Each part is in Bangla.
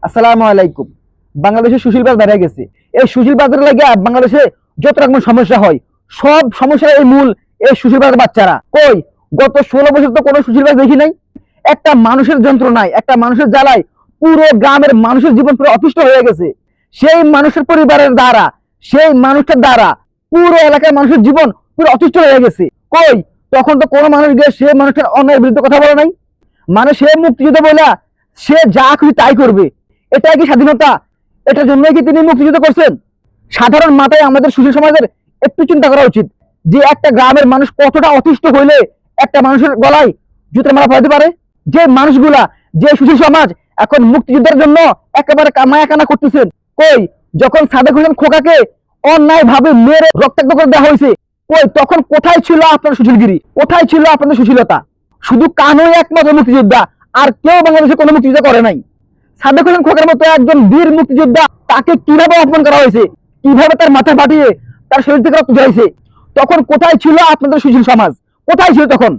আসসালামু আলাইকুম। বাংলাদেশে সুশীলবাদ বেড়ে গেছে। এই সুশীলবাদের লাগে বাংলাদেশে যত রকম সমস্যা হয়, সব সমস্যার এই মূল এই সুশীলবাদের বাচ্চারা। কই গত 16 বছর তো কোনো সুশীলবাদ দেখি নাই। একটা মানুষের যন্ত্রণায়, একটা মানুষের জ্বালায় পুরো গ্রামের মানুষের জীবন পুরো অতিষ্ঠ হয়ে গেছে। সেই মানুষের পরিবারের দ্বারা, সেই মানুষটার দ্বারা পুরো এলাকার মানুষের জীবন পুরো অতিষ্ঠ হয়ে গেছে। কই তখন তো কোনো মানুষ গিয়ে সেই মানুষটার অন্যায়ের বিরুদ্ধে কথা বলে নাই। মানে সে মুক্তিযুদ্ধ বলে সে যা খুশি তাই করবে। এটাই কি স্বাধীনতা? এটার জন্যই কি তিনি মুক্তিযুদ্ধ করছেন? সাধারণ মাথায় আমাদের সুশীল সমাজের একটু চিন্তা করা উচিত যে একটা গ্রামের মানুষ কতটা অতিষ্ঠ হইলে একটা মানুষের গলায় জুতোর মারা ফেলতে পারে। যে মানুষগুলা, যে সুশীল সমাজ এখন মুক্তিযুদ্ধের জন্য একেবারে কামায়া কানা করতেছেন, কই যখন সাদেক হোসেন খোকাকে অন্যায় ভাবে মেরে রক্তাক্ত করে দেওয়া হয়েছে, কই তখন কোথায় ছিল আপনার সুশীলগিরি? কোথায় ছিল আপনাদের সুশীলতা? শুধু কানুই একমাত্র মুক্তিযোদ্ধা, আর কেউ বাংলাদেশে কোনো মুক্তিযুদ্ধ করে নাই। সাদেক হোসেন খোকার মতো একজন বীর মুক্তিযোদ্ধা, তাকে কিভাবে অপমান করা হয়েছে, কিভাবে তার মাথা ফাটিয়ে তার শরীর থেকে রক্ত ঝরাইছে, তখন কোথায় ছিল আপনাদের সুশীল সমাজ? কোথায় ছিল তখন?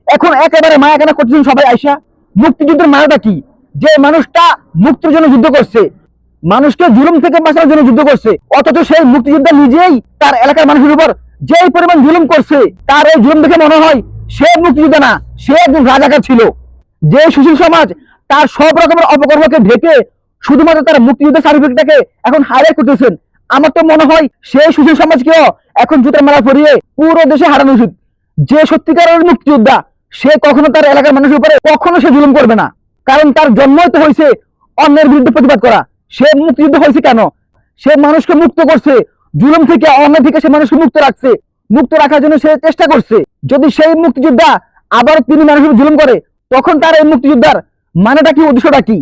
এখন একেবারে মায়া কেনা করতেছেন সবাই আইসা। মুক্তিযুদ্ধের মায়াটা কি? যে মানুষটা মুক্তির জন্য যুদ্ধ করছে, মানুষকে জুলুম থেকে বাঁচানোর জন্য যুদ্ধ করছে, অথচ সেই মুক্তিযোদ্ধা নিজেই তার এলাকার মানুষের উপর যেই পরিমাণ জুলুম করছে, তার এই জুলুম দেখে মনে হয় সে মুক্তিযোদ্ধা না, সে একজন রাজাকার ছিল। যে সুশীল সমাজ তার সব রকমের অপকর্মকে ঢেকে শুধুমাত্র তার মুক্তিযুদ্ধের সার্টিফিকেটটাকে এখন হাইলাইট করতেছেন, আমার তো মনে হয় সেই সুশীল সমাজকেও এখন জুতার মালা পরিয়ে পুরো দেশে হারানো উচিত। যে সত্যিকারের মুক্তিযোদ্ধা, সে কখনো তার এলাকার মানুষের উপরে কখনো সে জুলুম করবে না। কারণ তার জন্মই তো হয়েছে অন্যের বিরুদ্ধে প্রতিবাদ করা। সে মুক্তিযুদ্ধ হয়েছে কেন? সে মানুষকে মুক্ত করছে, জুলুম থেকে, অন্যায় থেকে সে মানুষকে মুক্ত রাখছে। মুক্ত রাখার জন্য সে চেষ্টা করছে। যদি সেই মুক্তিযোদ্ধা আবার তিনি মানুষের জুলুম করে, তখন তার এই মুক্তিযোদ্ধার মানেটা কি, উদ্দেশ্যটা কি?